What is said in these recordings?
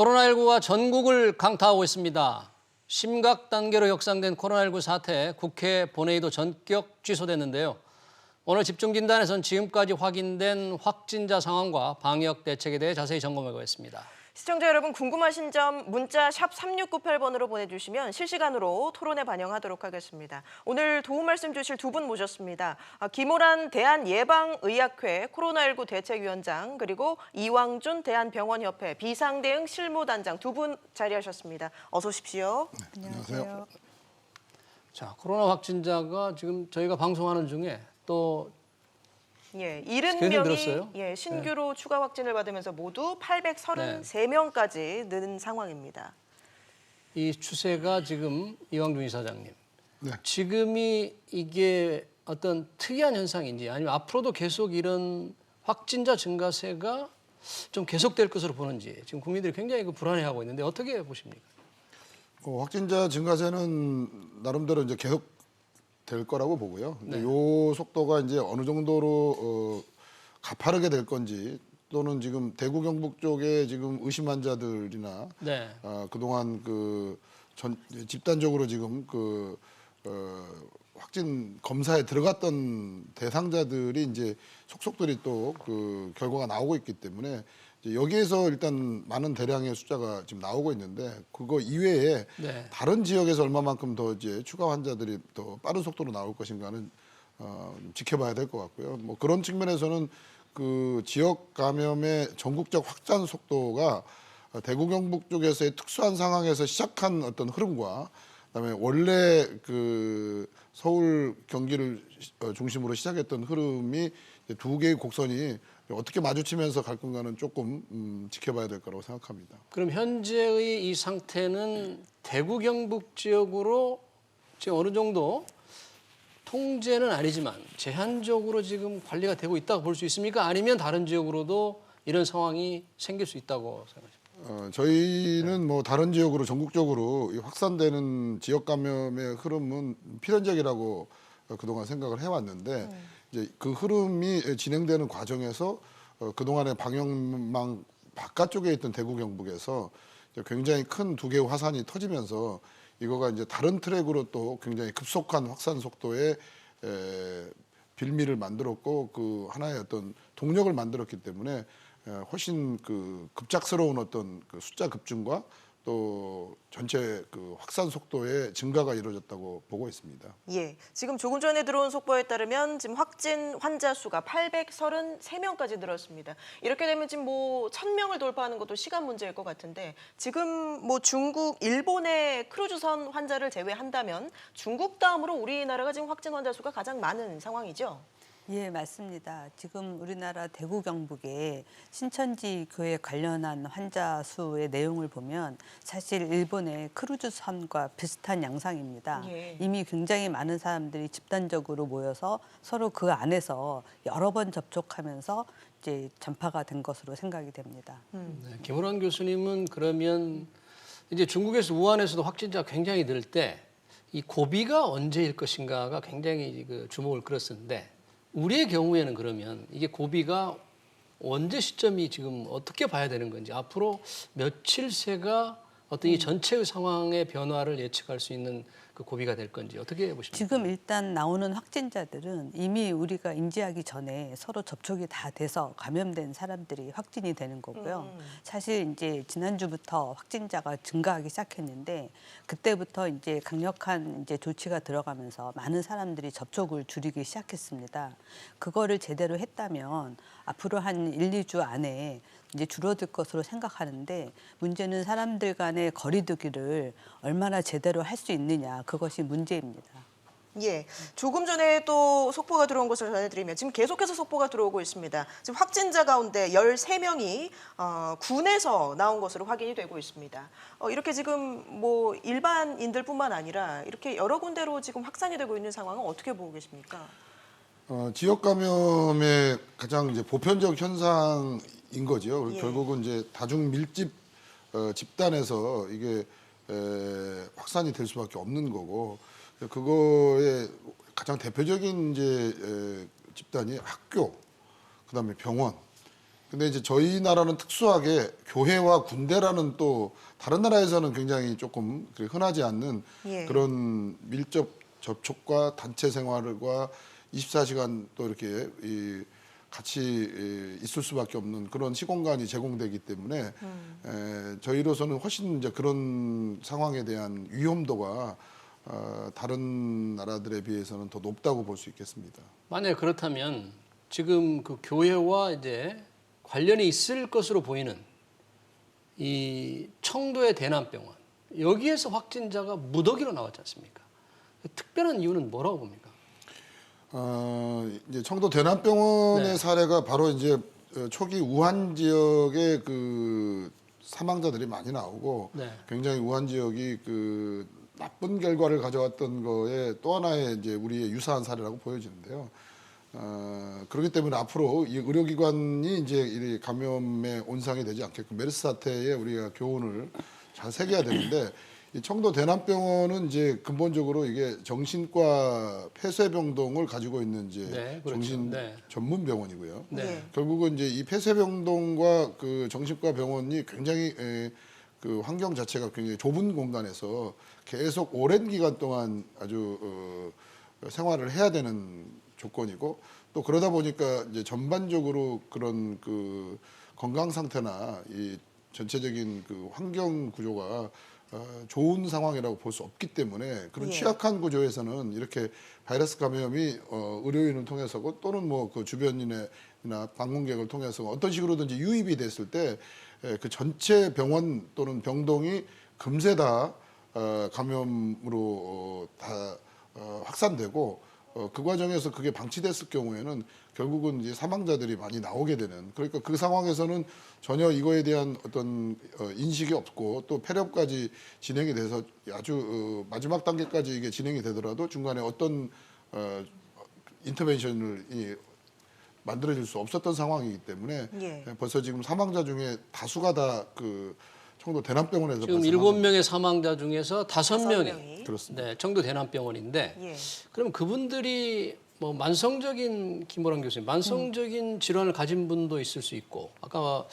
코로나19가 전국을 강타하고 있습니다. 심각 단계로 격상된 코로나19 사태, 국회 본회의도 전격 취소됐는데요. 오늘 집중진단에선 지금까지 확인된 확진자 상황과 방역 대책에 대해 자세히 점검해보겠습니다. 시청자 여러분 궁금하신 점 문자 샵 3698번으로 보내주시면 실시간으로 토론에 반영하도록 하겠습니다. 오늘 도움 말씀 주실 두 분 모셨습니다. 김호란 대한예방의학회 코로나19 대책위원장 그리고 이왕준 대한병원협회 비상대응 실무단장 두 분 자리하셨습니다. 어서 오십시오. 네, 안녕하세요. 자, 코로나 확진자가 지금 저희가 방송하는 중에 또 70명이 늘었어요? 신규로 추가 확진을 받으면서 모두 833명까지 는 상황입니다. 이 추세가 지금 이왕준 이사장님, 네. 지금이 이게 어떤 특이한 현상인지 아니면 앞으로도 계속 이런 확진자 증가세가 좀 계속될 것으로 보는지 지금 국민들이 굉장히 불안해하고 있는데 어떻게 보십니까? 확진자 증가세는 나름대로 이제 계속 될 거라고 보고요. 근데 요 속도가 이제 어느 정도로 가파르게 될 건지 또는 지금 대구 경북 쪽에 지금 의심 환자들이나 그동안 집단적으로 지금 확진 검사에 들어갔던 대상자들이 이제 속속들이 또 그 결과가 나오고 있기 때문에 이제 여기에서 일단 많은 대량의 숫자가 지금 나오고 있는데 그거 이외에 다른 지역에서 얼마만큼 더 이제 추가 환자들이 더 빠른 속도로 나올 것인가는 지켜봐야 될 것 같고요. 뭐 그런 측면에서는 그 지역 감염의 전국적 확산 속도가 대구 경북 쪽에서의 특수한 상황에서 시작한 어떤 흐름과 그다음에 원래 그 서울 경기를 중심으로 시작했던 흐름이 두 개의 곡선이 어떻게 마주치면서 갈 건가는 조금 지켜봐야 될 거라고 생각합니다. 그럼 현재의 이 상태는 대구 경북 지역으로 지금 어느 정도 통제는 아니지만 제한적으로 지금 관리가 되고 있다고 볼 수 있습니까? 아니면 다른 지역으로도 이런 상황이 생길 수 있다고 생각하십니까? 저희는 뭐 다른 지역으로 전국적으로 확산되는 지역 감염의 흐름은 필연적이라고 그동안 생각을 해왔는데 이제 그 흐름이 진행되는 과정에서 그동안의 방역망 바깥쪽에 있던 대구 경북에서 굉장히 큰 두 개의 화산이 터지면서 이거가 이제 다른 트랙으로 또 굉장히 급속한 확산 속도의 빌미를 만들었고 그 하나의 어떤 동력을 만들었기 때문에 훨씬 그 급작스러운 어떤 그 숫자 급증과 또 전체 그 확산 속도의 증가가 이루어졌다고 보고 있습니다. 지금 조금 전에 들어온 속보에 따르면 지금 확진 환자 수가 833명까지 늘었습니다. 이렇게 되면 지금 뭐 1000명을 돌파하는 것도 시간 문제일 것 같은데 지금 뭐 중국, 일본의 크루즈선 환자를 제외한다면 중국 다음으로 우리나라가 지금 확진 환자 수가 가장 많은 상황이죠? 예, 맞습니다. 지금 우리나라 대구 경북의 신천지 교회 관련한 환자 수의 내용을 보면 사실 일본의 크루즈선과 비슷한 양상입니다. 이미 굉장히 많은 사람들이 집단적으로 모여서 서로 그 안에서 여러 번 접촉하면서 이제 전파가 된 것으로 생각이 됩니다. 김호란 교수님은 그러면 이제 중국에서 우한에서도 확진자가 굉장히 늘 때 이 고비가 언제일 것인가가 굉장히 그 주목을 끌었었는데 우리의 경우에는 그러면 이게 고비가 언제 시점이 지금 어떻게 봐야 되는 건지 앞으로 며칠 새가 어떤 이 전체의 상황의 변화를 예측할 수 있는 그 고비가 될 건지 어떻게 보십니까? 지금 일단 나오는 확진자들은 이미 우리가 인지하기 전에 서로 접촉이 다 돼서 감염된 사람들이 확진이 되는 거고요. 사실 이제 지난주부터 확진자가 증가하기 시작했는데 그때부터 이제 강력한 이제 조치가 들어가면서 많은 사람들이 접촉을 줄이기 시작했습니다. 그거를 제대로 했다면 앞으로 한 1, 2주 안에 이제 줄어들 것으로 생각하는데 문제는 사람들 간의 거리두기를 얼마나 제대로 할 수 있느냐 그것이 문제입니다. 조금 전에 또 속보가 들어온 것을 전해드리면 지금 계속해서 속보가 들어오고 있습니다. 지금 확진자 가운데 13명이 군에서 나온 것으로 확인이 되고 있습니다. 이렇게 지금 뭐 일반인들뿐만 아니라 이렇게 여러 군데로 지금 확산이 되고 있는 상황은 어떻게 보고 계십니까? 지역 감염의 가장 이제 보편적 현상인 거죠. 결국은 이제 다중 밀집 집단에서 이게 확산이 될 수밖에 없는 거고 그거의 가장 대표적인 이제 집단이 학교, 그다음에 병원, 근데 이제 저희 나라는 특수하게 교회와 군대라는 또 다른 나라에서는 굉장히 조금 흔하지 않는 예. 그런 밀접 접촉과 단체 생활과 24시간 또 이렇게 같이 있을 수밖에 없는 그런 시공간이 제공되기 때문에 저희로서는 훨씬 이제 그런 상황에 대한 위험도가 다른 나라들에 비해서는 더 높다고 볼 수 있겠습니다. 만약 그렇다면 지금 그 교회와 이제 관련이 있을 것으로 보이는 이 청도의 대남병원 여기에서 확진자가 무더기로 나왔지 않습니까? 특별한 이유는 뭐라고 봅니까? 이제 청도 대남병원의 네. 사례가 바로 이제 초기 우한 지역의 그 사망자들이 많이 나오고 네. 굉장히 우한 지역이 그 나쁜 결과를 가져왔던 거에 또 하나의 이제 우리의 유사한 사례라고 보여지는데요. 그렇기 때문에 앞으로 이 의료기관이 이제 이 감염의 온상이 되지 않게끔 메르스 사태에 우리가 교훈을 잘 새겨야 되는데 이 청도 대남병원은 이제 근본적으로 이게 정신과 폐쇄병동을 가지고 있는 이제 네, 그렇죠. 정신 네. 전문 병원이고요. 네. 예. 결국은 이제 이 폐쇄병동과 그 정신과 병원이 굉장히 그 환경 자체가 굉장히 좁은 공간에서 계속 오랜 기간 동안 아주 생활을 해야 되는 조건이고 또 그러다 보니까 이제 전반적으로 그런 그 건강 상태나 이 전체적인 그 환경 구조가 좋은 상황이라고 볼 수 없기 때문에 그런 예. 취약한 구조에서는 이렇게 바이러스 감염이 의료인을 통해서고 또는 뭐 그 주변인이나 방문객을 통해서 어떤 식으로든지 유입이 됐을 때 그 전체 병원 또는 병동이 금세 다 감염으로 다 확산되고 그 과정에서 그게 방치됐을 경우에는 결국은 이제 사망자들이 많이 나오게 되는 그러니까 그 상황에서는 전혀 이거에 대한 어떤 인식이 없고 또 폐렴까지 진행이 돼서 아주 마지막 단계까지 이게 진행이 되더라도 중간에 어떤 인터벤션을 만들어질 수 없었던 상황이기 때문에 예. 벌써 지금 사망자 중에 다수가 다 그 청도 대남병원에서 지금 발생한 7명의 사망자 중에서 5명이 그렇습니다. 네, 청도 대남병원인데 예. 그럼 그분들이 뭐 만성적인 김보람 교수님 만성적인 질환을 가진 분도 있을 수 있고 아까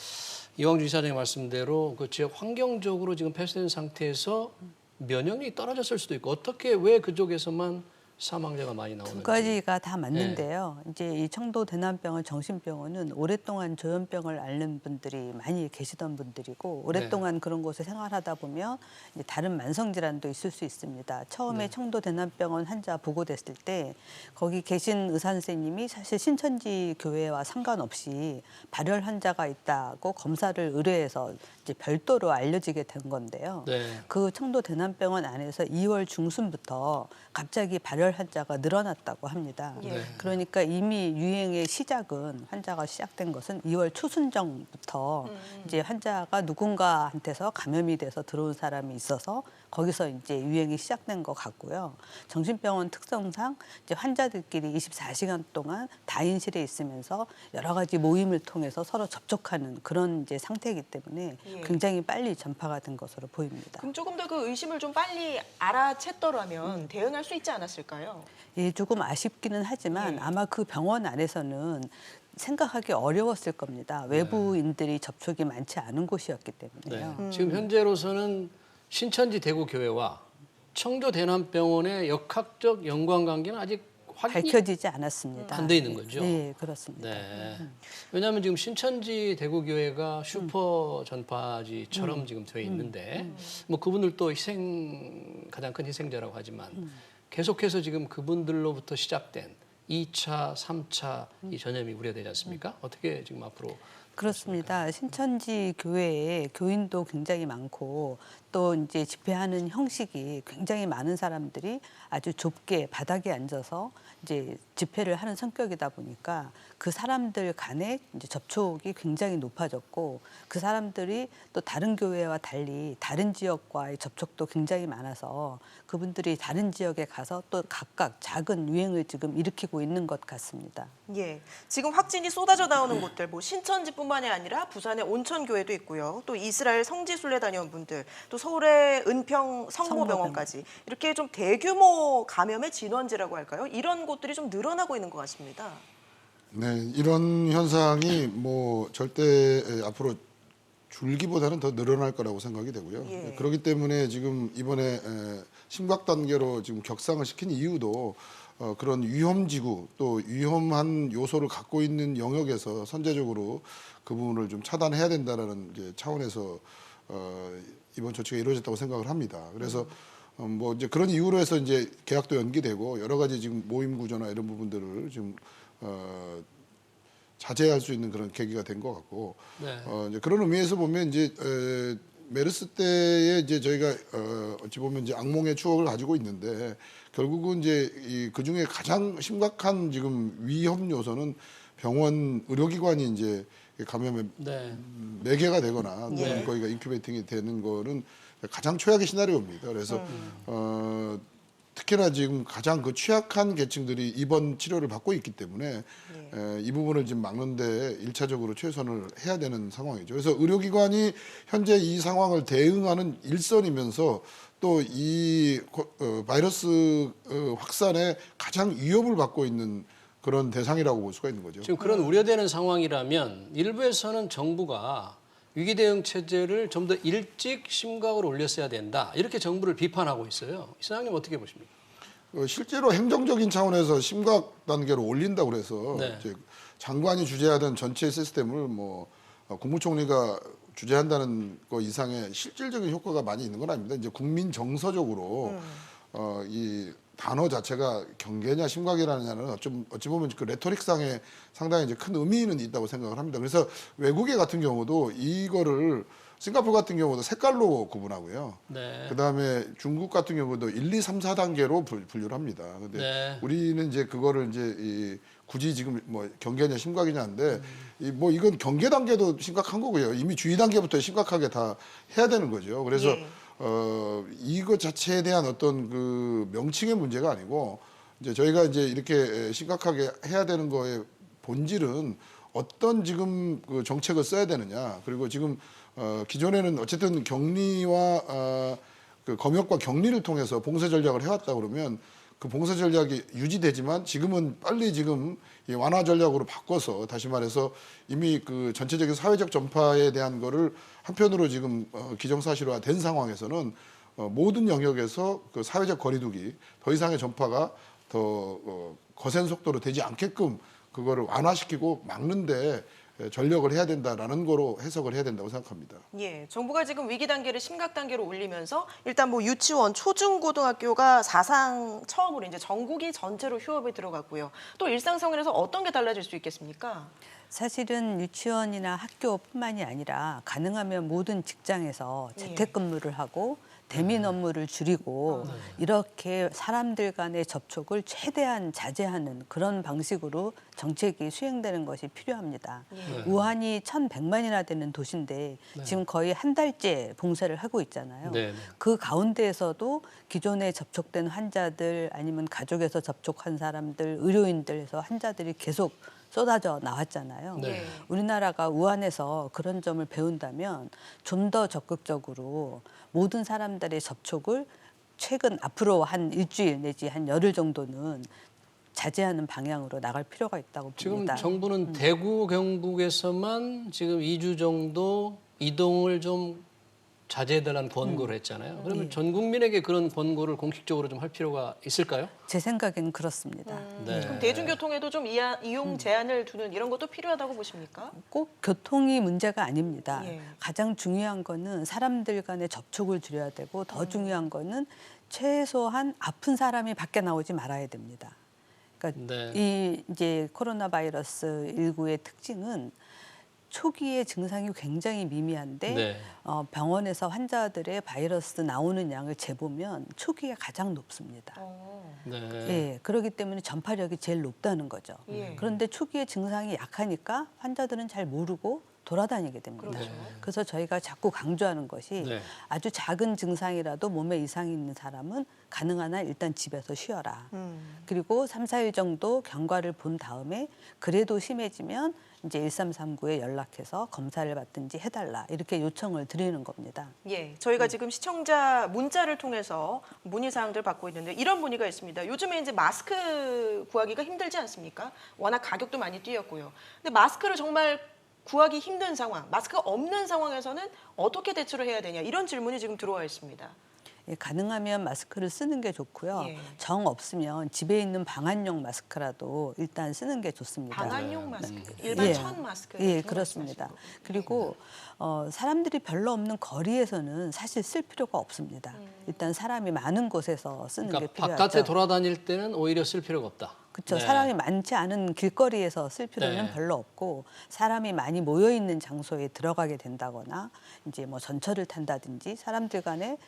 이왕주 이사장의 말씀대로 그 지역 환경적으로 지금 폐쇄된 상태에서 면역력이 떨어졌을 수도 있고 어떻게 왜 그쪽에서만 사망자가 많이 나오는지 두 가지가 다 맞는데요. 이제 이 청도 대남병원 정신병원은 오랫동안 조현병을 앓는 분들이 많이 계시던 분들이고 오랫동안 그런 곳에 생활하다 보면 이제 다른 만성 질환도 있을 수 있습니다. 처음에 청도 대남병원 환자 보고됐을 때 거기 계신 의사 선생님이 사실 신천지 교회와 상관없이 발열 환자가 있다고 검사를 의뢰해서 이제 별도로 알려지게 된 건데요. 네. 그 청도 대남병원 안에서 2월 중순부터 갑자기 발열 환자가 늘어났다고 합니다. 예. 그러니까 이미 유행의 시작은 환자가 시작된 것은 2월 초순정부터 이제 환자가 누군가한테서 감염이 돼서 들어온 사람이 있어서 거기서 이제 유행이 시작된 것 같고요. 정신병원 특성상 이제 환자들끼리 24시간 동안 다인실에 있으면서 여러 가지 모임을 통해서 서로 접촉하는 그런 이제 상태이기 때문에 예. 굉장히 빨리 전파가 된 것으로 보입니다. 그럼 조금 더 그 의심을 좀 빨리 알아챘더라면 대응할 수 있지 않았을까요? 예, 조금 아쉽기는 하지만 예. 아마 그 병원 안에서는 생각하기 어려웠을 겁니다. 외부인들이 접촉이 많지 않은 곳이었기 때문에요. 네. 지금 현재로서는 신천지 대구교회와 청도 대남병원의 역학적 연관관계는 아직 확인이 밝혀지지 않았습니다. 안 돼 있는 거죠? 네, 그렇습니다. 네. 왜냐하면 지금 신천지 대구교회가 슈퍼 전파지처럼 지금 되어 있는데 뭐 그분들도 가장 큰 희생자라고 하지만 계속해서 지금 그분들로부터 시작된 2차, 3차 이 전염이 우려되지 않습니까? 어떻게 지금 앞으로 그렇습니다. 신천지 교회에 교인도 굉장히 많고 또 이제 집회하는 형식이 굉장히 많은 사람들이 아주 좁게 바닥에 앉아서 이제 집회를 하는 성격이다 보니까 그 사람들 간의 이제 접촉이 굉장히 높아졌고 그 사람들이 또 다른 교회와 달리 다른 지역과의 접촉도 굉장히 많아서 그분들이 다른 지역에 가서 또 각각 작은 유행을 지금 일으키고 있는 것 같습니다. 예, 지금 확진이 쏟아져 나오는 곳들, 뭐 신천지뿐만이 아니라 부산의 온천교회도 있고요. 또 이스라엘 성지순례 다녀온 분들, 또 서울의 은평 성모병원까지 이렇게 좀 대규모 감염의 진원지라고 할까요? 이런 곳들이 좀 늘어나고 있는 것 같습니다. 네, 이런 현상이 뭐 절대 앞으로 줄기보다는 더 늘어날 거라고 생각이 되고요. 예. 그렇기 때문에 지금 이번에 심각 단계로 지금 격상을 시킨 이유도 그런 위험지구 또 위험한 요소를 갖고 있는 영역에서 선제적으로 그 부분을 좀 차단해야 된다라는 이제 차원에서 이번 조치가 이루어졌다고 생각을 합니다. 그래서 뭐 이제 그런 이유로 해서 이제 계약도 연기되고 여러 가지 지금 모임 구조나 이런 부분들을 지금 자제할 수 있는 그런 계기가 된 것 같고 네. 이제 그런 의미에서 보면 이제 메르스 때에 이제 저희가 어찌 보면 이제 악몽의 추억을 가지고 있는데 결국은 이제 그 중에 가장 심각한 지금 위험 요소는 병원 의료기관이 이제 감염에 네. 매개가 되거나 예. 또는 거기가 인큐베이팅이 되는 거는 가장 최악의 시나리오입니다. 그래서 특히나 지금 가장 그 취약한 계층들이 입원 치료를 받고 있기 때문에 이 부분을 지금 막는데 일차적으로 최선을 해야 되는 상황이죠. 그래서 의료기관이 현재 이 상황을 대응하는 일선이면서 또 이 바이러스 확산에 가장 위협을 받고 있는 그런 대상이라고 볼 수가 있는 거죠. 지금 그런 우려되는 상황이라면 일부에서는 정부가 위기 대응 체제를 좀 더 일찍 심각으로 올렸어야 된다. 이렇게 정부를 비판하고 있어요. 이사장님 어떻게 보십니까? 실제로 행정적인 차원에서 심각 단계로 올린다고 그래서 네. 이제 장관이 주재하던 전체 시스템을 뭐 국무총리가 주재한다는 거 이상의 실질적인 효과가 많이 있는 건 아닙니다. 이제 국민 정서적으로 이 단어 자체가 경계냐 심각이라냐는 어찌 보면 그 레토릭상에 상당히 이제 큰 의미는 있다고 생각을 합니다. 그래서 외국의 같은 경우도 이거를 싱가포르 같은 경우도 색깔로 구분하고요. 네. 그다음에 중국 같은 경우도 1, 2, 3, 4단계로 분류를 합니다. 근데 네. 우리는 이제 그거를 이제 굳이 지금 뭐 경계냐 심각이냐인데 뭐 이건 경계 단계도 심각한 거고요. 이미 주의 단계부터 심각하게 다 해야 되는 거죠. 그래서 예. 이것 자체에 대한 어떤 그 명칭의 문제가 아니고 이제 저희가 이제 이렇게 심각하게 해야 되는 거의 본질은 어떤 지금 그 정책을 써야 되느냐. 그리고 지금 기존에는 어쨌든 격리와 그 검역과 격리를 통해서 봉쇄 전략을 해왔다 그러면 그 봉쇄 전략이 유지되지만 지금은 빨리 지금 이 완화 전략으로 바꿔서 다시 말해서 이미 그 전체적인 사회적 전파에 대한 거를 한편으로 지금 기정사실화 된 상황에서는 모든 영역에서 그 사회적 거리두기 더 이상의 전파가 더 거센 속도로 되지 않게끔 그거를 완화시키고 막는데 전력을 해야 된다라는 거로 해석을 해야 된다고 생각합니다. 예, 정부가 지금 위기 단계를 심각 단계로 올리면서 일단 뭐 유치원, 초중고등학교가 사상 처음으로 이제 전국이 전체로 휴업에 들어갔고요. 또 일상생활에서 어떤 게 달라질 수 있겠습니까? 사실은 유치원이나 학교뿐만이 아니라 가능하면 모든 직장에서 재택근무를 하고 대면 업무를 줄이고 이렇게 사람들 간의 접촉을 최대한 자제하는 그런 방식으로 정책이 수행되는 것이 필요합니다. 우한이 1,100만이나 되는 도시인데 지금 거의 한 달째 봉쇄를 하고 있잖아요. 네. 그 가운데에서도 기존에 접촉된 환자들 아니면 가족에서 접촉한 사람들, 의료인들에서 환자들이 계속 쏟아져 나왔잖아요. 네. 우리나라가 우한에서 그런 점을 배운다면 좀 더 적극적으로 모든 사람들의 접촉을 최근 앞으로 한 일주일 내지 한 열흘 정도는 자제하는 방향으로 나갈 필요가 있다고 지금 봅니다. 정부는 대구, 경북에서만 지금 2주 정도 이동을 좀 자제해달라는 권고를 했잖아요. 그러면 전 국민에게 그런 권고를 공식적으로 좀 할 필요가 있을까요? 제 생각에는 그렇습니다. 네. 그럼 대중교통에도 좀 이용 제한을 두는 이런 것도 필요하다고 보십니까? 꼭 교통이 문제가 아닙니다. 예. 가장 중요한 거는 사람들 간의 접촉을 줄여야 되고 더 중요한 거는 최소한 아픈 사람이 밖에 나오지 말아야 됩니다. 그러니까 네. 이 이제 코로나 바이러스 19의 특징은 초기에 증상이 굉장히 미미한데 네. 병원에서 환자들의 바이러스 나오는 양을 재보면 초기에 가장 높습니다. 네. 예, 그렇기 때문에 전파력이 제일 높다는 거죠. 예. 그런데 초기에 증상이 약하니까 환자들은 잘 모르고 돌아다니게 됩니다. 그렇죠. 그래서 저희가 자꾸 강조하는 것이 네. 아주 작은 증상이라도 몸에 이상이 있는 사람은 가능한 한 일단 집에서 쉬어라. 그리고 3, 4일 정도 경과를 본 다음에 그래도 심해지면 이제 1339에 연락해서 검사를 받든지 해달라 이렇게 요청을 드리는 겁니다. 예, 저희가 지금 시청자 문자를 통해서 문의 사항들 받고 있는데 이런 문의가 있습니다. 요즘에 이제 마스크 구하기가 힘들지 않습니까? 워낙 가격도 많이 뛰었고요. 근데 마스크를 정말 구하기 힘든 상황, 마스크가 없는 상황에서는 어떻게 대처를 해야 되냐 이런 질문이 지금 들어와 있습니다. 예, 가능하면 마스크를 쓰는 게 좋고요. 예. 정 없으면 집에 있는 방한용 마스크라도 일단 쓰는 게 좋습니다. 방한용 마스크, 일반 예. 천 마스크. 예, 그렇습니다. 그리고 사람들이 별로 없는 거리에서는 사실 쓸 필요가 없습니다. 일단 사람이 많은 곳에서 쓰는 게 그러니까 필요하죠. 바깥에 돌아다닐 때는 오히려 쓸 필요가 없다. 그렇죠. 네. 사람이 많지 않은 길거리에서 쓸 필요는 네. 별로 없고 사람이 많이 모여 있는 장소에 들어가게 된다거나 이제 뭐 전철을 탄다든지 사람들 간에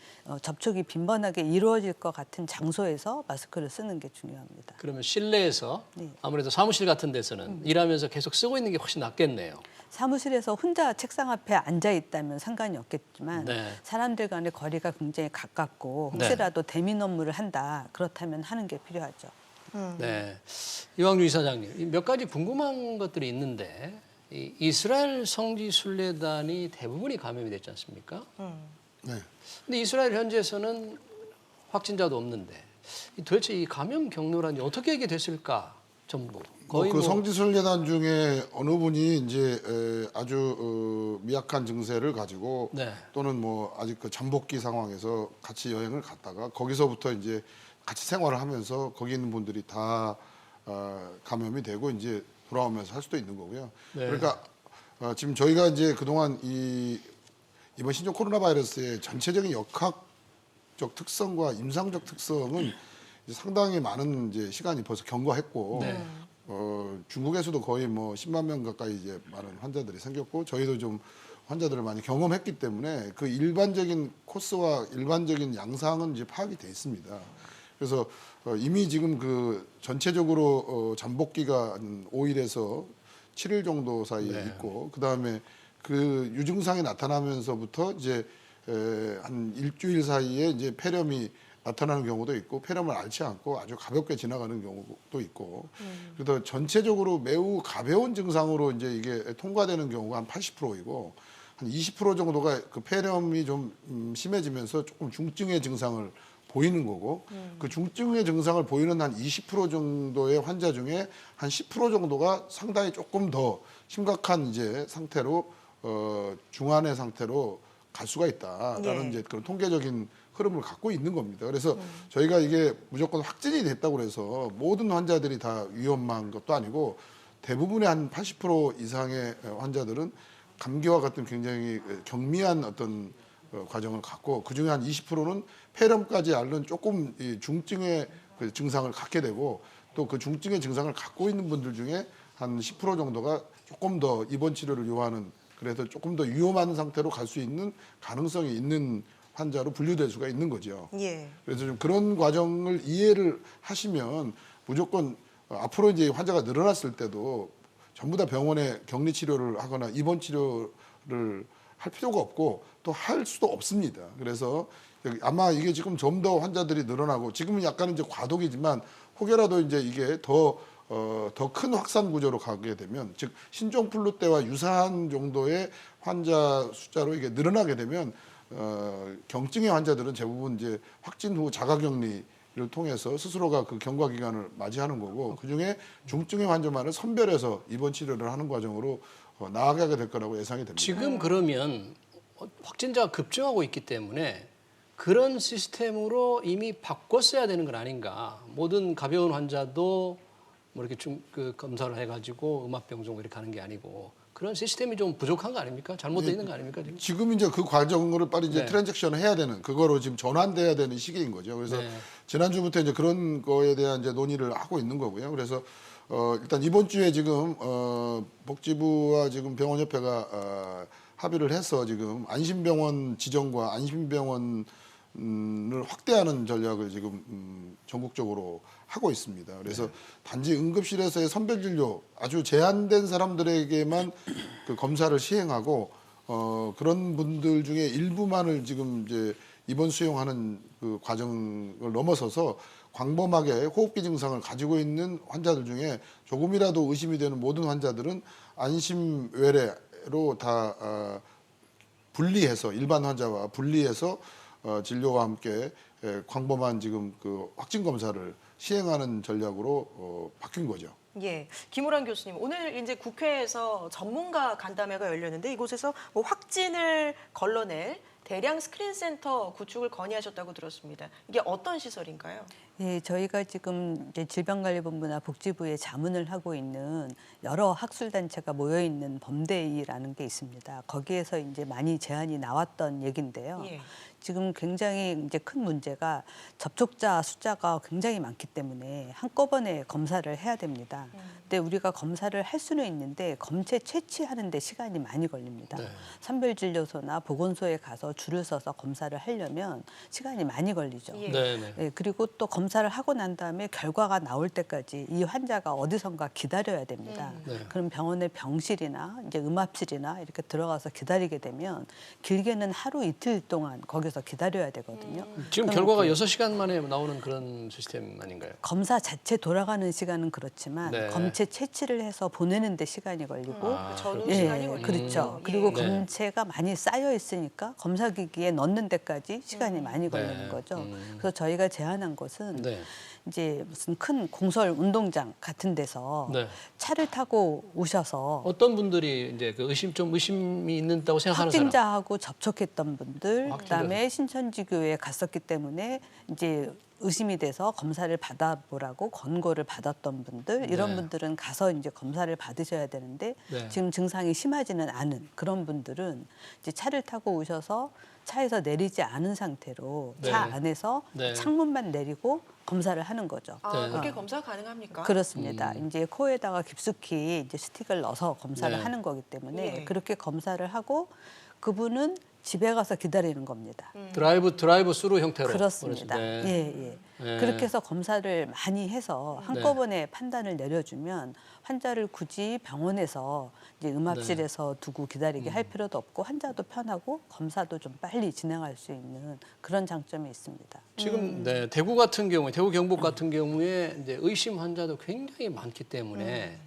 접촉이 빈번하게 이루어질 것 같은 장소에서 마스크를 쓰는 게 중요합니다. 그러면 실내에서 네. 아무래도 사무실 같은 데서는 일하면서 계속 쓰고 있는 게 훨씬 낫겠네요. 사무실에서 혼자 책상 앞에 앉아 있다면 상관이 없겠지만 네. 사람들 간의 거리가 굉장히 가깝고 네. 혹시라도 대면 업무를 한다 그렇다면 하는 게 필요하죠. 네, 이왕주 이사장님 몇 가지 궁금한 것들이 있는데 이 이스라엘 성지 순례단이 대부분이 감염이 됐지 않습니까? 네. 근데 이스라엘 현지에서는 확진자도 없는데 도대체 이 감염 경로란이 어떻게 이게 됐을까? 전부 거의 그 성지순례단 중에 어느 분이 이제 아주 미약한 증세를 가지고 네. 또는 뭐 아직 그 잠복기 상황에서 같이 여행을 갔다가 거기서부터 이제 같이 생활을 하면서 거기 있는 분들이 다 감염이 되고 이제 돌아오면서 할 수도 있는 거고요. 네. 그러니까 지금 저희가 이제 그동안 이번 신종 코로나 바이러스의 전체적인 역학적 특성과 임상적 특성은 이제 상당히 많은 이제 시간이 벌써 경과했고 네. 중국에서도 거의 뭐 10만 명 가까이 이제 많은 환자들이 생겼고 저희도 좀 환자들을 많이 경험했기 때문에 그 일반적인 코스와 일반적인 양상은 이제 파악이 돼 있습니다. 그래서 이미 지금 그 전체적으로 잠복기가 한 5일에서 7일 정도 사이에 네. 있고 그 다음에 그 유증상이 나타나면서부터 이제 한 일주일 사이에 이제 폐렴이 나타나는 경우도 있고 폐렴을 앓지 않고 아주 가볍게 지나가는 경우도 있고 그래서 전체적으로 매우 가벼운 증상으로 이제 이게 통과되는 경우가 한 80%이고 한 20% 정도가 그 폐렴이 좀 심해지면서 조금 중증의 증상을 보이는 거고 그 중증의 증상을 보이는 한 20% 정도의 환자 중에 한 10% 정도가 상당히 조금 더 심각한 이제 상태로 중환의 상태로 갈 수가 있다라는 예. 이제 그런 통계적인 흐름을 갖고 있는 겁니다. 그래서 저희가 이게 무조건 확진이 됐다고 해서 모든 환자들이 다 위험한 것도 아니고 대부분의 한 80% 이상의 환자들은 감기와 같은 굉장히 경미한 어떤 과정을 갖고 그중에 한 20%는 폐렴까지 앓는 조금 이 중증의 그 증상을 갖게 되고 또 그 중증의 증상을 갖고 있는 분들 중에 한 10% 정도가 조금 더 입원 치료를 요하는 그래서 조금 더 위험한 상태로 갈 수 있는 가능성이 있는 환자로 분류될 수가 있는 거죠. 예. 그래서 좀 그런 과정을 이해를 하시면 무조건 앞으로 이제 환자가 늘어났을 때도 전부 다 병원에 격리 치료를 하거나 입원 치료를 할 필요가 없고 또 할 수도 없습니다. 그래서 아마 이게 지금 좀 더 환자들이 늘어나고 지금은 약간은 이제 과도기지만 혹여라도 이제 이게 더 큰 확산 구조로 가게 되면 즉 신종플루 때와 유사한 정도의 환자 숫자로 이게 늘어나게 되면 경증의 환자들은 대부분 이제 확진 후 자가격리를 통해서 스스로가 그 경과 기간을 맞이하는 거고 그중에 중증의 환자만을 선별해서 입원 치료를 하는 과정으로 나아가게 될 거라고 예상이 됩니다. 지금 그러면 확진자가 급증하고 있기 때문에 그런 시스템으로 이미 바꿨어야 되는 건 아닌가. 모든 가벼운 환자도 뭐 이렇게 그 검사를 해가지고 음압병종 이렇게 하는 게 아니고 그런 시스템이 좀 부족한 거 아닙니까? 잘못되어 있는 거 아닙니까? 지금? 지금 이제 그 과정을 빨리 이제 네. 트랜잭션을 해야 되는 그거로 지금 전환돼야 되는 시기인 거죠. 그래서 네. 지난주부터 이제 그런 거에 대한 이제 논의를 하고 있는 거고요. 그래서 일단 이번 주에 지금 복지부와 지금 병원협회가 합의를 해서 지금 안심병원 지정과 안심병원 확대하는 전략을 지금 전국적으로 하고 있습니다. 그래서 단지 응급실에서의 선별 진료 아주 제한된 사람들에게만 그 검사를 시행하고 그런 분들 중에 일부만을 지금 이제 입원 수용하는 그 과정을 넘어서서 광범하게 호흡기 증상을 가지고 있는 환자들 중에 조금이라도 의심이 되는 모든 환자들은 안심 외래로 다 분리해서 일반 환자와 분리해서 진료와 함께 광범한 지금 그 확진 검사를 시행하는 전략으로 바뀐 거죠. 예, 김우란 교수님, 오늘 이제 국회에서 전문가 간담회가 열렸는데 이곳에서 뭐 확진을 걸러낼 대량 스크린 센터 구축을 건의하셨다고 들었습니다. 이게 어떤 시설인가요? 예, 저희가 지금 이제 질병관리본부나 복지부에 자문을 하고 있는 여러 학술단체가 모여 있는 범대위라는 게 있습니다. 거기에서 이제 많이 제안이 나왔던 얘긴데요. 예. 지금 굉장히 이제 큰 문제가 접촉자 숫자가 굉장히 많기 때문에 한꺼번에 검사를 해야 됩니다. 근데 우리가 검사를 할 수는 있는데 검체 채취하는 데 시간이 많이 걸립니다. 네. 선별진료소나 보건소에 가서 줄을 서서 검사를 하려면 시간이 많이 걸리죠. 예. 네네. 네, 그리고 또 검사를 하고 난 다음에 결과가 나올 때까지 이 환자가 어디선가 기다려야 됩니다. 네. 그럼 병원의 병실이나 이제 음압실이나 이렇게 들어가서 기다리게 되면 길게는 하루 이틀 동안 거기서 기다려야 되거든요. 지금 그럼 결과가 그 6시간 만에 나오는 그런 시스템 아닌가요? 검사 자체 돌아가는 시간은 그렇지만 네. 검체 채취를 해서 보내는 데 시간이 걸리고 아, 그 전후 그렇군요. 시간이 예, 걸리는 그렇죠. 예. 그리고 네. 검체가 많이 쌓여 있으니까 검사기기에 넣는 데까지 시간이 많이 걸리는 네. 거죠. 그래서 저희가 제안한 것은 네. 이제 무슨 큰 공설 운동장 같은 데서 네. 차를 타고 오셔서 어떤 분들이 이제 그 의심이 있는다고 생각하는 사람? 확진자하고 접촉했던 분들, 확진자. 그다음에 신천지교회에 갔었기 때문에 이제 의심이 돼서 검사를 받아보라고 권고를 받았던 분들 이런 네. 분들은 가서 이제 검사를 받으셔야 되는데 네. 지금 증상이 심하지는 않은 그런 분들은 이제 차를 타고 오셔서 차에서 내리지 않은 상태로 네. 차 안에서 네. 창문만 내리고 검사를 하는 거죠. 아, 네. 그렇게 검사 가능합니까? 그렇습니다. 이제 코에다가 깊숙이 이제 스틱을 넣어서 검사를 네. 하는 거기 때문에 예. 그렇게 검사를 하고 그분은 집에 가서 기다리는 겁니다. 드라이브 스루 형태로 그렇습니다. 보냈을 때. 예, 예. 네. 그렇게 해서 검사를 많이 해서 한꺼번에 판단을 내려주면 환자를 굳이 병원에서 이제 음압실에서 두고 기다리게 할 필요도 없고 환자도 편하고 검사도 좀 빨리 진행할 수 있는 그런 장점이 있습니다. 지금 네, 대구 같은 경우에 대구 경북 같은 경우에 이제 의심 환자도 굉장히 많기 때문에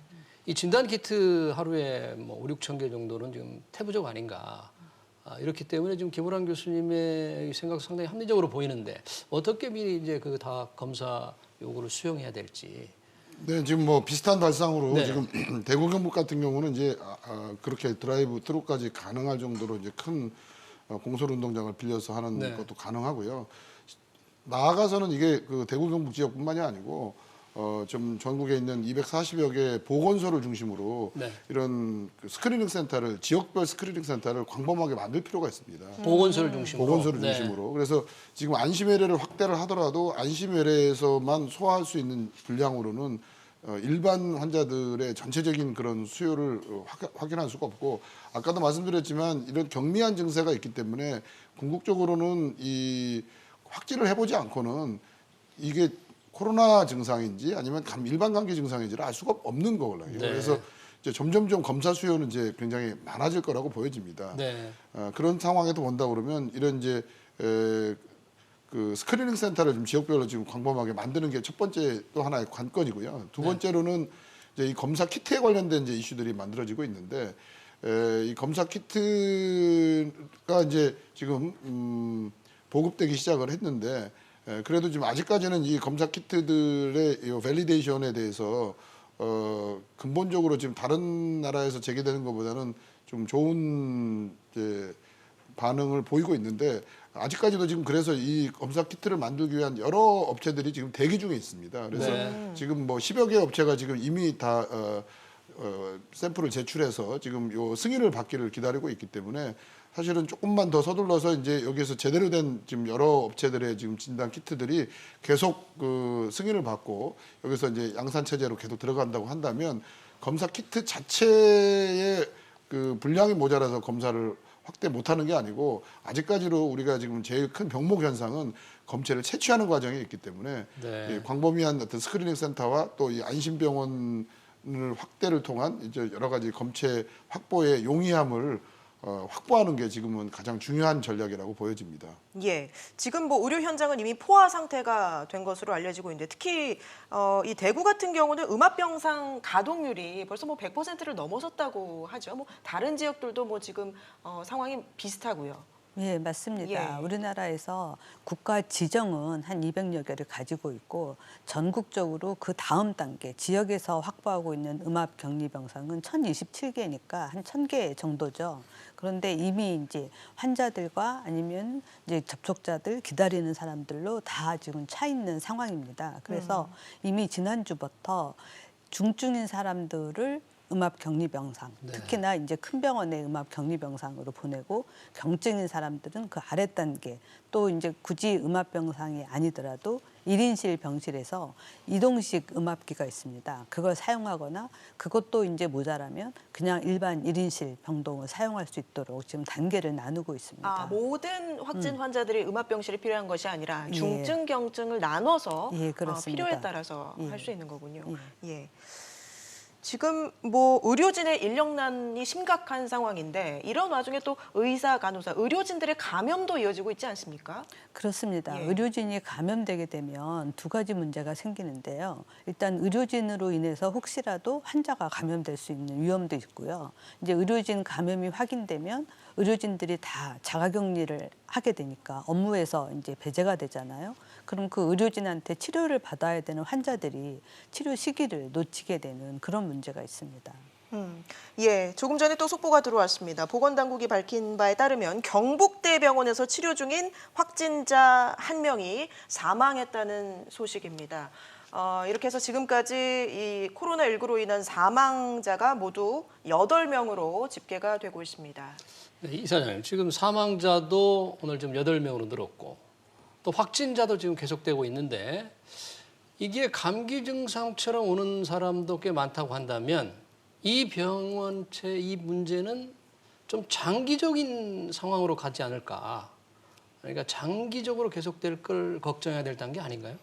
이 진단 키트 하루에 뭐 5, 6천 개 정도는 지금 태부적 아닌가. 이렇기 때문에 지금 김우란 교수님의 생각 상당히 합리적으로 보이는데 어떻게 미리 이제 그 다 검사 요구를 수용해야 될지. 네, 지금 뭐 비슷한 발상으로 네. 지금 대구 경북 같은 경우는 이제 그렇게 드라이브 트루까지 가능할 정도로 이제 큰 공설 운동장을 빌려서 하는 네. 것도 가능하고요. 나아가서는 이게 그 대구 경북 지역뿐만이 아니고 좀 전국에 있는 240여 개 보건소를 중심으로 네. 이런 그 스크리닝 센터를 지역별 스크리닝 센터를 광범하게 만들 필요가 있습니다. 보건소를 중심으로. 보건소를 네. 중심으로. 그래서 지금 안심외래를 확대를 하더라도 안심외래에서만 소화할 수 있는 분량으로는 일반 환자들의 전체적인 그런 수요를 확인할 수가 없고 아까도 말씀드렸지만 이런 경미한 증세가 있기 때문에 궁극적으로는 이 확진을 해보지 않고는 이게 코로나 증상인지 아니면 일반 감기 증상인지를 알 수가 없는 거거든요. 네. 그래서 이제 점점점 검사 수요는 이제 굉장히 많아질 거라고 보여집니다. 네. 그런 상황에도 본다 그러면 이런 이제 그 스크리닝 센터를 좀 지역별로 지금 광범하게 만드는 게 첫 번째 또 하나의 관건이고요. 두 번째로는 이제 이 검사 키트에 관련된 이제 이슈들이 만들어지고 있는데 이 검사 키트가 이제 지금 보급되기 시작을 했는데 그래도 지금 아직까지는 이 검사 키트들의 이 밸리데이션에 대해서 근본적으로 지금 다른 나라에서 제기되는 것보다는 좀 좋은 이제 반응을 보이고 있는데 아직까지도 지금 그래서 이 검사 키트를 만들기 위한 여러 업체들이 지금 대기 중에 있습니다. 그래서 네. 지금 뭐 10여 개 업체가 지금 이미 다 샘플을 제출해서 지금 요 승인을 받기를 기다리고 있기 때문에 사실은 조금만 더 서둘러서 이제 여기서 제대로 된 지금 여러 업체들의 지금 진단 키트들이 계속 그 승인을 받고 여기서 이제 양산 체제로 계속 들어간다고 한다면 검사 키트 자체의 그 분량이 모자라서 검사를 확대 못하는 게 아니고 아직까지로 우리가 지금 제일 큰 병목 현상은 검체를 채취하는 과정에 있기 때문에 네. 이 광범위한 어떤 스크리닝 센터와 또 이 안심병원을 확대를 통한 이제 여러 가지 검체 확보의 용이함을 확보하는 게 지금은 가장 중요한 전략이라고 보여집니다. 예, 지금 뭐 의료 현장은 이미 포화 상태가 된 것으로 알려지고 있는데 특히 이 대구 같은 경우는 음압병상 가동률이 벌써 뭐 100%를 넘어섰다고 하죠. 뭐 다른 지역들도 뭐 지금 상황이 비슷하고요. 예, 맞습니다. 예. 우리나라에서 국가 지정은 한 200여 개를 가지고 있고 전국적으로 그 다음 단계 지역에서 확보하고 있는 음압 격리 병상은 1027개니까 한 1000개 정도죠. 그런데 이미 이제 환자들과 아니면 이제 접촉자들 기다리는 사람들로 다 지금 차 있는 상황입니다. 그래서 이미 지난주부터 중증인 사람들을 음압 격리 병상, 네. 특히나 이제 큰 병원의 음압 격리 병상으로 보내고 경증인 사람들은 그 아래 단계, 또 이제 굳이 음압 병상이 아니더라도 1인실 병실에서 이동식 음압기가 있습니다. 그걸 사용하거나 그것도 이제 모자라면 그냥 일반 1인실 병동을 사용할 수 있도록 지금 단계를 나누고 있습니다. 아, 모든 확진 환자들이 음압병실이 필요한 것이 아니라 예. 중증, 경증을 나눠서 예, 그렇습니다. 필요에 따라서 예. 할 수 있는 거군요. 예. 예. 지금 뭐 의료진의 인력난이 심각한 상황인데 이런 와중에 또 의사, 간호사, 의료진들의 감염도 이어지고 있지 않습니까? 그렇습니다. 예. 의료진이 감염되게 되면 두 가지 문제가 생기는데요. 일단 의료진으로 인해서 혹시라도 환자가 감염될 수 있는 위험도 있고요. 이제 의료진 감염이 확인되면 의료진들이 다 자가격리를 하게 되니까 업무에서 이제 배제가 되잖아요. 그럼 그 의료진한테 치료를 받아야 되는 환자들이 치료 시기를 놓치게 되는 그런 문제가 있습니다. 예, 조금 전에 또 속보가 들어왔습니다. 보건당국이 밝힌 바에 따르면 경북대병원에서 치료 중인 확진자 1명이 사망했다는 소식입니다. 이렇게 해서 지금까지 이 코로나19로 인한 사망자가 모두 8명으로 집계가 되고 있습니다. 네, 이사장님, 지금 사망자도 오늘 좀 8명으로 늘었고 또 확진자도 지금 계속되고 있는데 이게 감기 증상처럼 오는 사람도 꽤 많다고 한다면 이 병원체 이 문제는 좀 장기적인 상황으로 가지 않을까. 그러니까 장기적으로 계속될 걸 걱정해야 될 단계 아닌가요?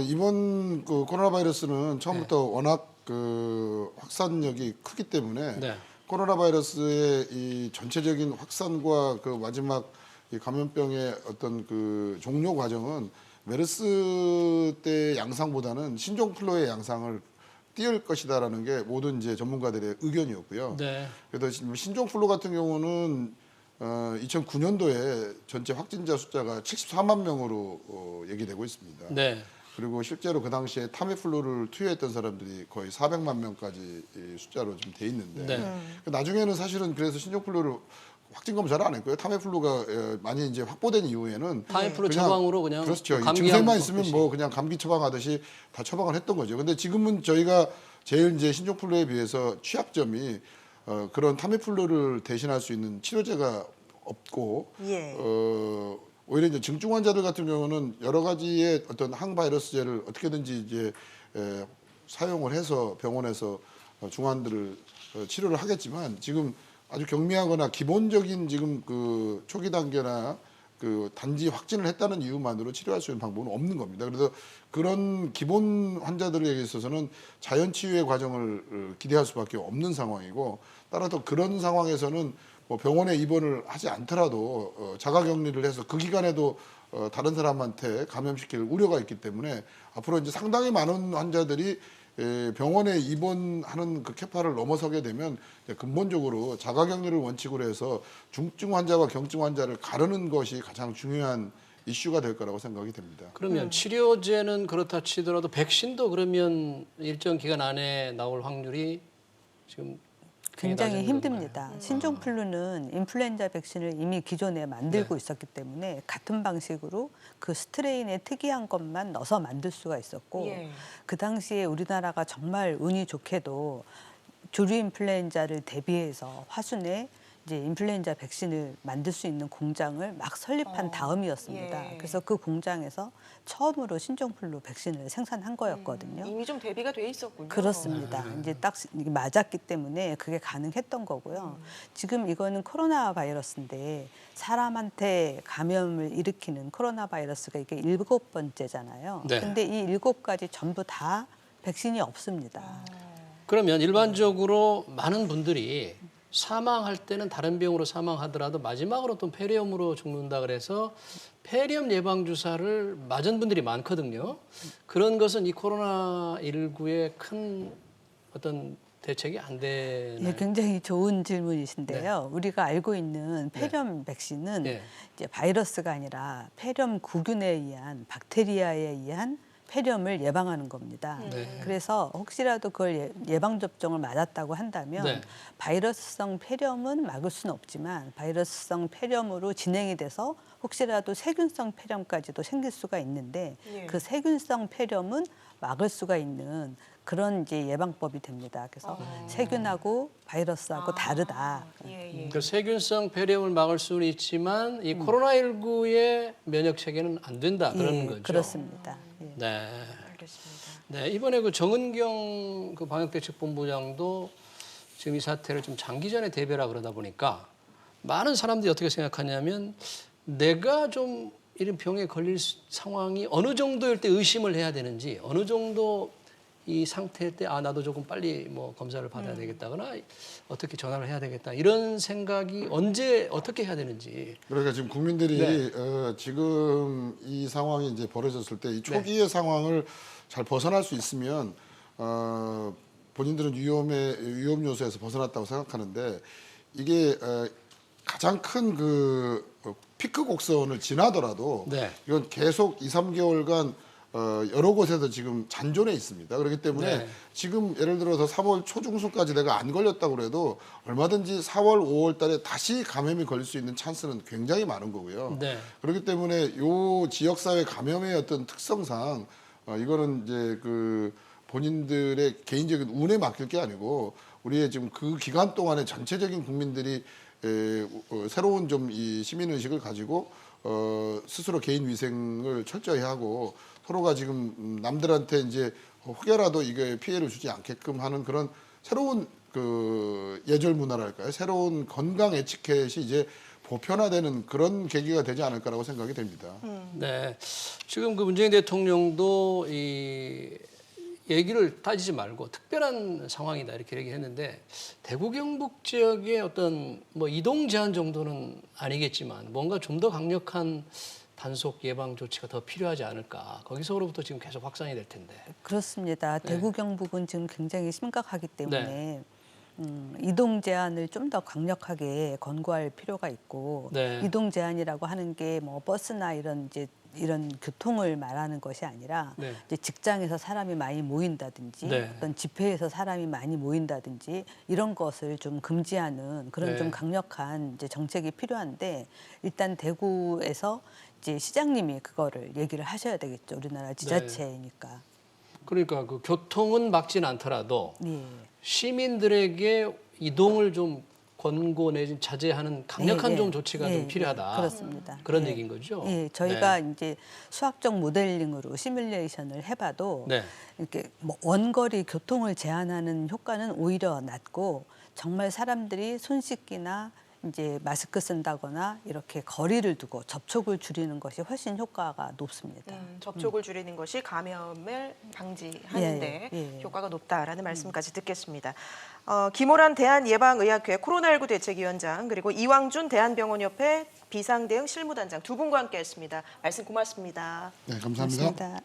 이번 그 코로나 바이러스는 처음부터 워낙 그 확산력이 크기 때문에 네. 코로나 바이러스의 이 전체적인 확산과 그 마지막 이 감염병의 어떤 그 종료 과정은 메르스 때 양상보다는 신종플루의 양상을 띄울 것이다라는 게 모든 이제 전문가들의 의견이었고요. 네. 그래서 신종플루 같은 경우는 2009년도에 전체 확진자 숫자가 74만 명으로 얘기되고 있습니다. 네. 그리고 실제로 그 당시에 타미플루를 투여했던 사람들이 거의 400만 명까지 이 숫자로 좀 돼 있는데 네. 나중에는 사실은 그래서 신종플루를 확진 검사를 안 했고요. 타미플루가 많이 이제 확보된 이후에는 타미플루 처방으로 그냥 그렇죠. 이 감기약 증세만 있으면 먹듯이. 뭐 그냥 감기 처방하듯이 다 처방을 했던 거죠. 근데 지금은 저희가 제일 이제 신종플루에 비해서 취약점이 그런 타미플루를 대신할 수 있는 치료제가 없고 예. 오히려 이제 증증 환자들 같은 경우는 여러 가지의 어떤 항바이러스제를 어떻게든지 이제 사용을 해서 병원에서 중환들을 치료를 하겠지만 지금 아주 경미하거나 기본적인 지금 그 초기 단계나 그 단지 확진을 했다는 이유만으로 치료할 수 있는 방법은 없는 겁니다. 그래서 그런 기본 환자들에게 있어서는 자연 치유의 과정을 기대할 수밖에 없는 상황이고 따라서 그런 상황에서는 뭐 병원에 입원을 하지 않더라도 자가격리를 해서 그 기간에도 다른 사람한테 감염시킬 우려가 있기 때문에 앞으로 이제 상당히 많은 환자들이 병원에 입원하는 그 캐파를 넘어서게 되면 근본적으로 자가격리를 원칙으로 해서 중증 환자와 경증 환자를 가르는 것이 가장 중요한 이슈가 될 거라고 생각이 됩니다. 그러면 치료제는 그렇다 치더라도 백신도 그러면 일정 기간 안에 나올 확률이 지금 굉장히 낮은 힘듭니다. 건가요? 신종플루는 인플루엔자 백신을 이미 기존에 만들고 있었기 때문에 같은 방식으로 그 스트레인의 특이한 것만 넣어서 만들 수가 있었고 예. 그 당시에 우리나라가 정말 운이 좋게도 조류 인플루엔자를 대비해서 화순에 이제 인플루엔자 백신을 만들 수 있는 공장을 막 설립한 다음이었습니다. 예. 그래서 그 공장에서 처음으로 신종플루 백신을 생산한 거였거든요. 이미 좀 대비가 돼 있었군요. 그렇습니다. 이제 딱 이게 맞았기 때문에 그게 가능했던 거고요. 지금 이거는 코로나 바이러스인데 사람한테 감염을 일으키는 코로나 바이러스가 이게 7번째잖아요. 네. 근데 이 7가지 전부 다 백신이 없습니다. 그러면 일반적으로 많은 분들이 사망할 때는 다른 병으로 사망하더라도 마지막으로 또 폐렴으로 죽는다 그래서 폐렴 예방 주사를 맞은 분들이 많거든요. 그런 것은 이 코로나19의 큰 어떤 대책이 안 되나요? 예, 굉장히 좋은 질문이신데요. 우리가 알고 있는 폐렴 백신은 네. 이제 바이러스가 아니라 폐렴 구균에 의한 박테리아에 의한 폐렴을 예방하는 겁니다. 네. 그래서 혹시라도 그걸 예방 접종을 맞았다고 한다면 네. 바이러스성 폐렴은 막을 수는 없지만 바이러스성 폐렴으로 진행이 돼서 혹시라도 세균성 폐렴까지도 생길 수가 있는데 예. 그 세균성 폐렴은 막을 수가 있는 그런 이제 예방법이 됩니다. 그래서 세균하고 바이러스하고 다르다. 예, 예. 그 세균성 폐렴을 막을 수는 있지만 이 코로나19의 면역 체계는 안 된다 그런 예, 거죠. 그렇습니다. 예. 네. 알겠습니다. 네, 이번에 그 정은경 그 방역대책본부장도 지금 이 사태를 좀 장기전에 대비라 그러다 보니까 많은 사람들이 어떻게 생각하냐면 내가 좀 이런 병에 걸릴 상황이 어느 정도일 때 의심을 해야 되는지 어느 정도 이 상태일 때 나도 조금 빨리 뭐 검사를 받아야 되겠다거나 어떻게 전화를 해야 되겠다 이런 생각이 언제 어떻게 해야 되는지 그러니까 지금 국민들이 네. 지금 이 상황이 이제 벌어졌을 때 이 초기의 상황을 잘 벗어날 수 있으면 본인들은 위험 요소에서 벗어났다고 생각하는데 이게 가장 큰 그 피크 곡선을 지나더라도 네. 이건 계속 2, 3개월간 여러 곳에서 지금 잔존해 있습니다. 그렇기 때문에 네. 지금 예를 들어서 3월 초중순까지 내가 안 걸렸다고 그래도 얼마든지 4월, 5월 달에 다시 감염이 걸릴 수 있는 찬스는 굉장히 많은 거고요. 네. 그렇기 때문에 요 지역사회 감염의 어떤 특성상 이거는 이제 그 본인들의 개인적인 운에 맡길 게 아니고 우리의 지금 그 기간 동안에 전체적인 국민들이 새로운 좀 이 시민의식을 가지고 스스로 개인 위생을 철저히 하고 서로가 지금 남들한테 이제 혹여라도 이게 피해를 주지 않게끔 하는 그런 새로운 그 예절 문화랄까요? 새로운 건강 에티켓이 이제 보편화되는 그런 계기가 되지 않을까라고 생각이 됩니다. 네. 지금 그 문재인 대통령도 이 얘기를 따지지 말고 특별한 상황이다 이렇게 얘기했는데 대구 경북 지역의 어떤 뭐 이동 제한 정도는 아니겠지만 뭔가 좀 더 강력한 단속 예방 조치가 더 필요하지 않을까. 거기서로부터 지금 계속 확산이 될 텐데. 그렇습니다. 네. 대구 경북은 지금 굉장히 심각하기 때문에 이동 제한을 좀 더 강력하게 권고할 필요가 있고 네. 이동 제한이라고 하는 게 뭐 버스나 이런 교통을 말하는 것이 아니라 네. 이제 직장에서 사람이 많이 모인다든지 네. 어떤 집회에서 사람이 많이 모인다든지 이런 것을 좀 금지하는 그런 네. 좀 강력한 이제 정책이 필요한데 일단 대구에서 이제 시장님이 그거를 얘기를 하셔야 되겠죠. 우리나라 지자체니까. 그러니까 그 교통은 막지는 않더라도 예. 시민들에게 이동을 좀 권고 내지 자제하는 강력한 예, 좀 예. 조치가 예, 좀 필요하다. 예, 그렇습니다. 그런 예. 얘기인 거죠. 예, 저희가 이제 수학적 모델링으로 시뮬레이션을 해봐도 네. 이렇게 뭐 원거리 교통을 제한하는 효과는 오히려 낮고 정말 사람들이 손 씻기나 이제 마스크 쓴다거나 이렇게 거리를 두고 접촉을 줄이는 것이 훨씬 효과가 높습니다. 접촉을 줄이는 것이 감염을 방지하는데 예, 예. 효과가 높다라는 말씀까지 듣겠습니다. 김호란 대한예방의학회 코로나19 대책위원장 그리고 이왕준 대한병원협회 비상대응 실무단장 두 분과 함께했습니다. 말씀 고맙습니다. 네, 감사합니다. 고맙습니다.